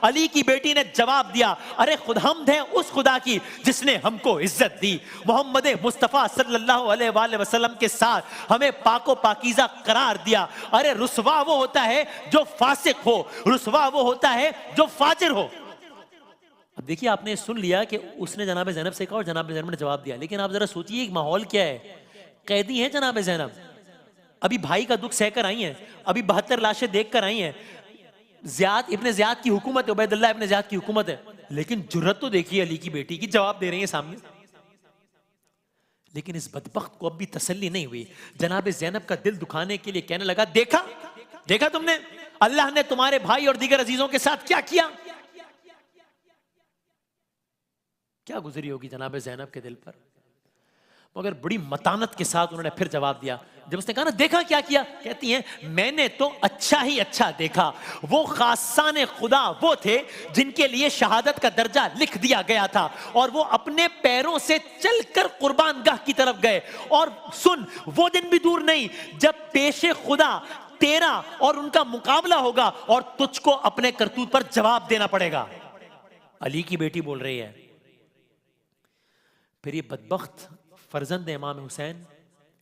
علی کی بیٹی نے جواب دیا، ارے خود حمد ہے اس خدا کی جس نے ہم کو عزت دی، محمد مصطفیٰ صلی اللہ علیہ وآلہ وسلم کے ساتھ ہمیں پاک و پاکیزہ قرار دیا۔ ارے رسوا وہ ہوتا ہے جو فاسق ہو، رسوا وہ ہوتا ہے جو فاجر ہو۔ اب دیکھیے آپ نے سن لیا کہ اس نے جناب زینب سے کہا اور جناب زینب نے جواب دیا، لیکن آپ ذرا سوچئے ایک ماحول کیا ہے، قیدی ہیں جناب زینب، ابھی بھائی کا دکھ سہ کر آئی ہیں، ابھی 72 لاشیں دیکھ کر آئی ہیں، زیاد ابن زیاد کی حکومت ہے، عبید اللہ ابن زیاد کی حکومت ہے، لیکن جرت تو دیکھیے علی کی بیٹی کی، جواب دے رہی ہیں سامنے۔ لیکن اس بدبخت کو اب بھی تسلی نہیں ہوئی، جناب زینب کا دل دکھانے کے لیے کہنے لگا، دیکھا دیکھا تم نے اللہ نے تمہارے بھائی اور دیگر عزیزوں کے ساتھ کیا کیا؟ کیا گزری ہوگی جناب زینب کے دل پر، مگر بڑی متانت کے ساتھ انہوں نے پھر جواب دیا۔ جب اس نے کہا نا دیکھا کیا کیا، کہتی ہیں میں نے تو اچھا ہی اچھا دیکھا، وہ خاصان خدا وہ تھے جن کے لیے شہادت کا درجہ لکھ دیا گیا تھا، اور وہ اپنے پیروں سے چل کر قربان گاہ کی طرف گئے، اور سن وہ دن بھی دور نہیں جب پیش خدا تیرا اور ان کا مقابلہ ہوگا اور تجھ کو اپنے کرتوت پر جواب دینا پڑے گا۔ علی کی بیٹی بول رہی ہے۔ پھر یہ بدبخت فرزند امام حسین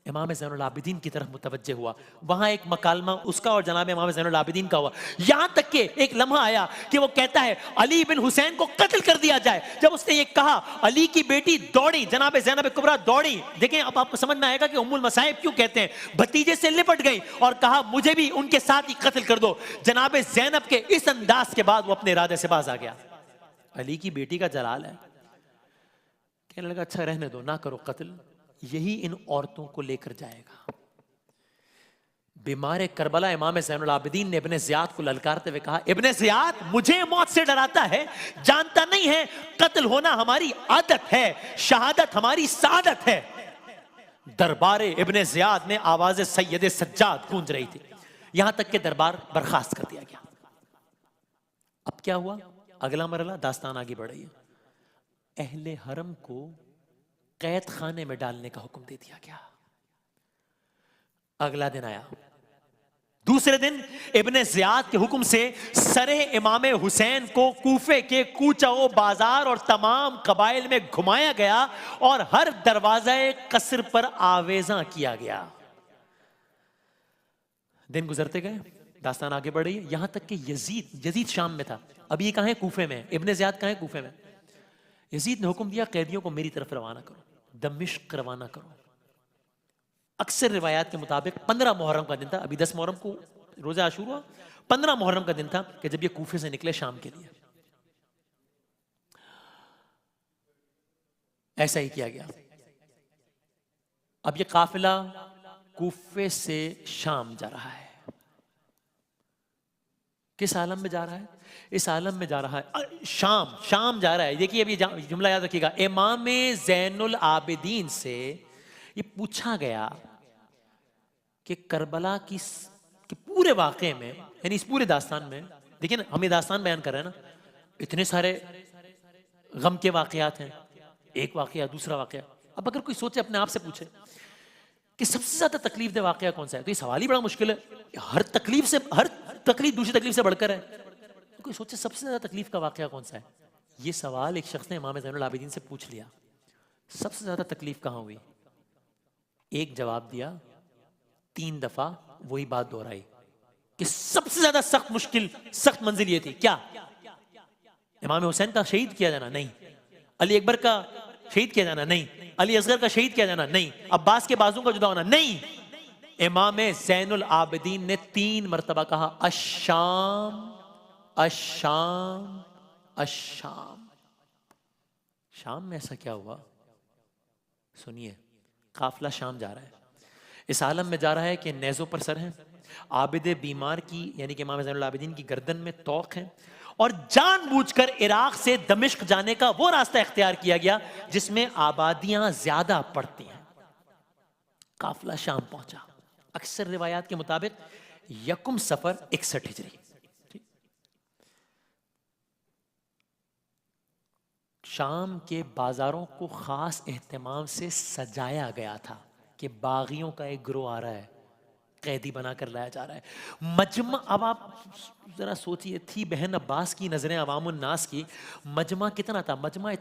امام زین العابدین کی طرف متوجہ ہوا، وہاں ایک مکالمہ اس کا اور جناب امام زین العابدین کا ہوا، یہاں تک کہ ایک لمحہ آیا کہ وہ کہتا ہے علی بن حسین کو قتل کر دیا جائے۔ جب اس نے یہ کہا علی کی بیٹی دوڑی، جناب زینب کبریٰ دوڑی، دیکھیں اب آپ کو سمجھ میں آئے گا کہ ام المصائب کیوں کہتے ہیں، بھتیجے سے لپٹ گئی اور کہا مجھے بھی ان کے ساتھ ہی قتل کر دو۔ جناب زینب کے اس انداز کے بعد وہ اپنے ارادے سے باز آ گیا۔ علی کی بیٹی کا جلال ہے، کہنے لگا اچھا رہنے دو، نہ کرو قتل، یہی ان عورتوں کو لے کر جائے گا۔ بیمار کربلا امام زین العابدین نے ابن زیاد کو للکارتے ہوئے کہا، ابن زیاد مجھے موت سے ڈراتا ہے، جانتا نہیں ہے قتل ہونا ہماری عادت ہے، شہادت ہماری سعادت ہے۔ دربار ابن زیاد میں آواز سید سجاد گونج رہی تھی، یہاں تک کہ دربار برخاست کر دیا گیا۔ اب کیا ہوا؟ اگلا مرحلہ داستان آگے بڑھ رہی ہے۔ اہل حرم کو قید خانے میں ڈالنے کا حکم دے دیا گیا۔ اگلا دن آیا، دوسرے دن ابن زیاد کے حکم سے سرے امام حسین کو کوفے کے کوچہ و بازار اور تمام قبائل میں گھمایا گیا اور ہر دروازہ قصر پر آویزاں کیا گیا۔ دن گزرتے گئے، داستان آگے بڑھ رہی ہے، یہاں تک کہ یزید شام میں تھا، اب یہ کہاں ہے؟ کوفے میں۔ ابن زیاد کہاں ہے؟ کوفے میں۔ یزید نے حکم دیا قیدیوں کو میری طرف روانہ کرو، دمشق روانہ کرو۔ اکثر روایات کے مطابق 15 محرم کا دن تھا، ابھی 10 محرم کو روزہ عاشورہ، 15 محرم کا دن تھا کہ جب یہ کوفے سے نکلے شام کے لیے۔ ایسا ہی کیا گیا۔ اب یہ قافلہ کوفے سے شام جا رہا ہے۔ کس عالم میں جا رہا ہے؟ اس عالم میں جا رہا ہے شام جا رہا ہے۔ دیکھیے اب یہ جملہ یاد رکھیے گا، امام زین العابدین سے یہ پوچھا گیا کہ کربلا کی پورے واقعے میں، یعنی اس پورے داستان میں، دیکھیں نا ہم یہ داستان بیان کر رہے ہیں نا، اتنے سارے غم کے واقعات ہیں، ایک واقعہ دوسرا واقعہ۔ اب اگر کوئی سوچے اپنے آپ سے پوچھے کہ سب سے زیادہ تکلیف دہ واقعہ کون سا ہے، تو یہ سوال ہی بڑا مشکل ہے۔ ہر تکلیف دوسری تکلیف سے بڑھ کر ہے۔ کوئی سوچے سب سے زیادہ تکلیف کا واقعہ کون سا ہے، یہ سوال ایک شخص نے امام زین العابدین سے پوچھ لیا، سب سے زیادہ تکلیف کہاں ہوئی؟ ایک جواب دیا، 3 دفعہ وہی بات دہرائی کہ سب سے زیادہ سخت منزل یہ تھی، کیا؟ امام حسین کا شہید کیا جانا؟ نہیں۔ علی اکبر کا شہید کیا جانا؟ نہیں۔ علی اصغر کا شہید کیا جانا؟ نہیں۔ عباس کے بازوں کا جدا ہونا؟ نہیں۔ امام زین العابدین نے 3 مرتبہ کہا الشام الشام الشام۔ شام میں ایسا کیا ہوا؟ سنیے، قافلہ شام جا رہا ہے، اس عالم میں جا رہا ہے کہ نیزوں پر سر ہیں، عابد بیمار کی یعنی کہ امام زین العابدین کی گردن میں طوق ہے، اور جان بوجھ کر عراق سے دمشق جانے کا وہ راستہ اختیار کیا گیا جس میں آبادیاں زیادہ پڑتی ہیں۔ قافلہ شام پہنچا، اکثر روایات کے مطابق 1 صفر 61 ہجری۔ شام کے بازاروں کو خاص اہتمام سے سجایا گیا تھا کہ باغیوں کا ایک گروہ آ رہا ہے، قیدی بنا کر لایا جا رہا ہے مجمع. اب آپ ذرا سوچئے, تھی بہن عباس کی نظریں عوام الناس کی, مجمع کتنا تھا؟ مجمع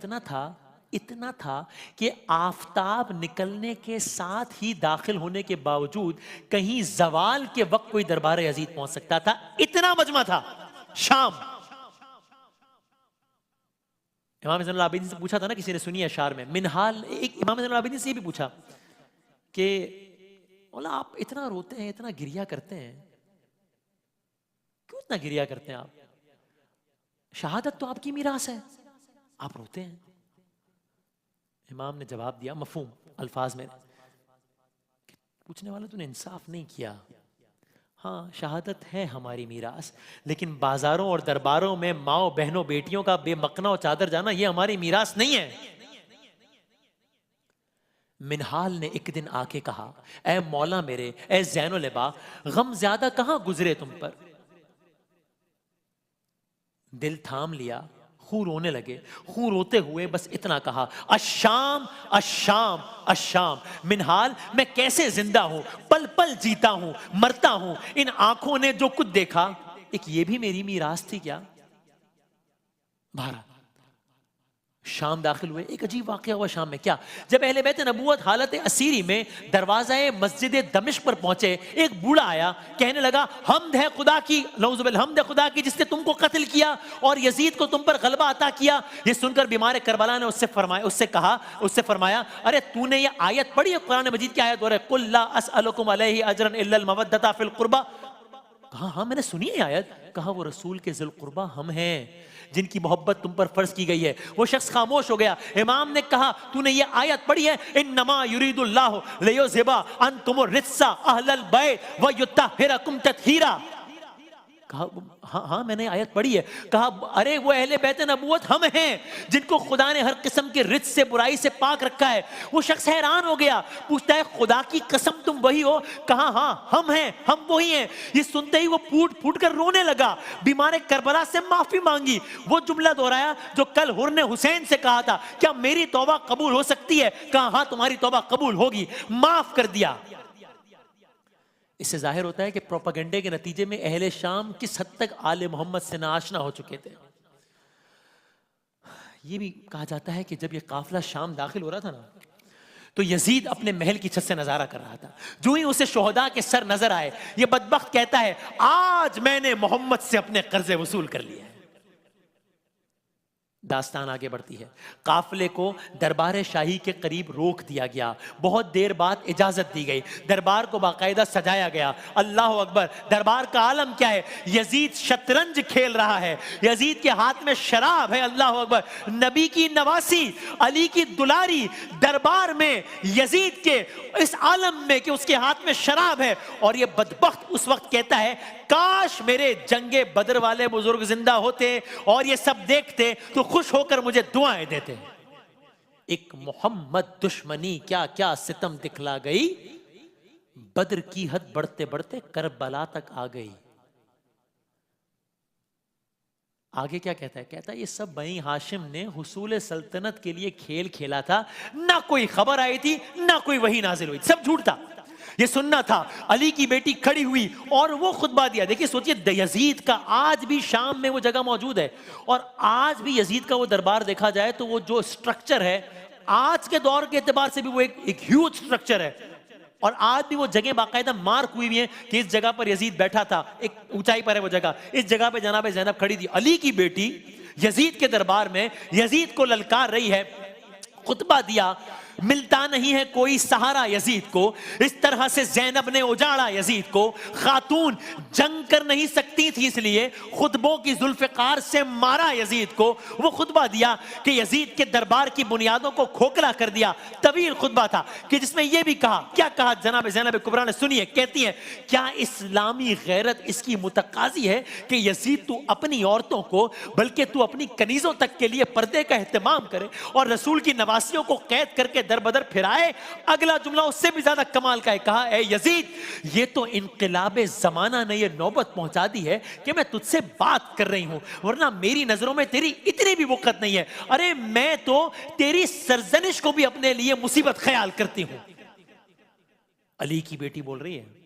اتنا تھا کہ آفتاب نکلنے کے ساتھ ہی داخل ہونے کے باوجود کہیں زوال کے وقت کوئی دربار یزید پہنچ سکتا تھا, اتنا مجمع تھا شام. امام زین العابدین سے پوچھا تھا نا کسی نے, سنی اشعار میں منہال, ایک امام زین العابدین سے یہ بھی پوچھا کہ مولا آپ اتنا روتے ہیں, اتنا گریا کرتے ہیں, کیوں اتنا گریا کرتے ہیں آپ؟ شہادت تو آپ کی میراث ہے, آپ روتے ہیں. امام نے جواب دیا مفہوم الفاظ میں, پوچھنے والا تو نے انصاف نہیں کیا. ہاں شہادت ہے ہماری میراث, لیکن بازاروں اور درباروں میں ماؤں بہنوں بیٹیوں کا بے مقنا و چادر جانا یہ ہماری میراث نہیں ہے. منہال نے ایک دن آ کے کہا, اے مولا میرے, اے زین العبا, غم زیادہ کہاں گزرے تم پر. دل تھام لیا, خون رونے لگے, خون روتے ہوئے بس اتنا کہا, الشام الشام الشام. منہال, میں کیسے زندہ ہوں, پل پل جیتا ہوں, مرتا ہوں, ان آنکھوں نے جو کچھ دیکھا, ایک یہ بھی میری میراث تھی کیا؟ بہرحال شام داخل ہوئے. ایک عجیب واقعہ ہوا شام میں. کیا؟ جب اہل بیت نبوت حالت اسیری میں دروازہ مسجد دمشق پر پہنچے, ایک بوڑھا آیا, کہنے لگا حمد ہے خدا کی, نعوذ باللہ, حمد ہے خدا کی جس نے تم کو قتل کیا اور یزید کو تم پر غلبہ عطا کیا. یہ سن کر بیمار کربلا نے اس سے فرمایا, ارے تو نے یہ آیت پڑھی ہے قرآن مجید کی آیت, اور قل لا اسألکم علیہ اجرا الا المودۃ فی القربہ. کہا ہاں میں نے سنی ہے آیت. کہا وہ رسول کے ذی القربہ ہم ہیں جن کی محبت تم پر فرض کی گئی ہے. وہ شخص خاموش ہو گیا. امام نے کہا تو نے یہ آیت پڑھی ہے, انما یرید اللہ لیذھب عنکم الرجس اہل البیت ویطہرکم تطہیرا. کہا ہاں میں نے آیت پڑھی ہے. کہا ارے وہ اہل بیت نبوت ہم ہیں جن کو خدا نے ہر قسم کے رجس سے, برائی سے پاک رکھا ہے. وہ شخص حیران ہو گیا, پوچھتا ہے خدا کی قسم تم وہی ہو؟ کہا ہاں ہم ہیں, ہم وہی ہیں. یہ سنتے ہی وہ پھوٹ پھوٹ کر رونے لگا, بیمار کربلا سے معافی مانگی, وہ جملہ دہرایا جو کل حر نے حسین سے کہا تھا, کیا میری توبہ قبول ہو سکتی ہے؟ کہا ہاں تمہاری توبہ قبول ہوگی, معاف کر دیا. اس سے ظاہر ہوتا ہے کہ پروپیگنڈے کے نتیجے میں اہل شام کس حد تک آل محمد سے ناآشنا ہو چکے تھے. یہ بھی کہا جاتا ہے کہ جب یہ قافلہ شام داخل ہو رہا تھا نا, تو یزید اپنے محل کی چھت سے نظارہ کر رہا تھا. جو ہی اسے شہداء کے سر نظر آئے, یہ بدبخت کہتا ہے آج میں نے محمد سے اپنے قرضے وصول کر لیے. داستان آگے بڑھتی ہے. قافلے کو دربار شاہی کے قریب روک دیا گیا. بہت دیر بعد اجازت دی گئی. دربار کو باقاعدہ سجایا گیا. اللہ اکبر. دربار کا عالم کیا ہے؟ یزید شطرنج کھیل رہا ہے, یزید کے ہاتھ میں شراب ہے. اللہ اکبر. نبی کی نواسی, علی کی دلاری, دربار میں یزید کے اس عالم میں کہ اس کے ہاتھ میں شراب ہے. اور یہ بدبخت اس وقت کہتا ہے کاش میرے جنگ بدر والے بزرگ زندہ ہوتے اور یہ سب دیکھتے تو خوش ہو کر مجھے دعائیں دیتے. ایک محمد دشمنی کیا کیا ستم دکھلا گئی, بدر کی حد بڑھتے بڑھتے کربلا تک آ گئی. آگے کیا کہتا ہے؟ کہتا ہے یہ سب بنی ہاشم نے حصول سلطنت کے لیے کھیل کھیلا تھا, نہ کوئی خبر آئی تھی, نہ کوئی وحی نازل ہوئی, سب جھوٹ تھا. یہ سننا تھا. علی کی بیٹی کھڑی ہوئی اور وہ خطبہ دیا. دیکھیے سوچئے, یزید کا آج بھی شام میں وہ جگہ موجود ہے, اور آج بھی یزید کا وہ دربار دیکھا جائے تو وہ جو سٹرکچر ہے آج کے دور کے اعتبار سے بھی وہ ایک ہیوج سٹرکچر ہے. اور آج بھی وہ جگہ باقاعدہ مارک ہوئی ہیں کہ اس جگہ پر یزید بیٹھا تھا, ایک اونچائی پر ہے وہ جگہ, اس جگہ پہ جناب زینب کھڑی تھی. علی کی بیٹی یزید کے دربار میں یزید کو للکار رہی ہے, خطبہ دیا. ملتا نہیں ہے کوئی سہارا یزید کو, اس طرح سے زینب نے اجاڑا یزید کو. خاتون جنگ کر نہیں سکتی تھی اس لیے خطبوں کی ذوالفقار سے مارا یزید کو. وہ خطبہ دیا کہ یزید کے دربار کی بنیادوں کو کھوکھلا کر دیا. طویل خطبہ تھا کہ جس میں یہ بھی کہا, کیا کہا جناب زینب کبریٰ نے, سنیے. کہتی ہے کیا اسلامی غیرت اس کی متقاضی ہے کہ یزید تو اپنی عورتوں کو بلکہ تو اپنی کنیزوں تک کے لیے پردے کا اہتمام کرے اور رسول کی نواسیوں کو قید کر کے در بدر پھرائے. اگلا جملہ اس سے بھی زیادہ کمال کا ہے. کہا اے یزید یہ تو انقلاب زمانہ نے یہ نوبت پہنچا دی ہے کہ میں تجھ سے بات کر رہی ہوں, ورنہ میری نظروں میں تیری اتنی بھی وقت نہیں ہے. ارے میں تو تیری سرزنش کو بھی اپنے لیے مصیبت خیال کرتی ہوں. علی کی بیٹی بول رہی ہے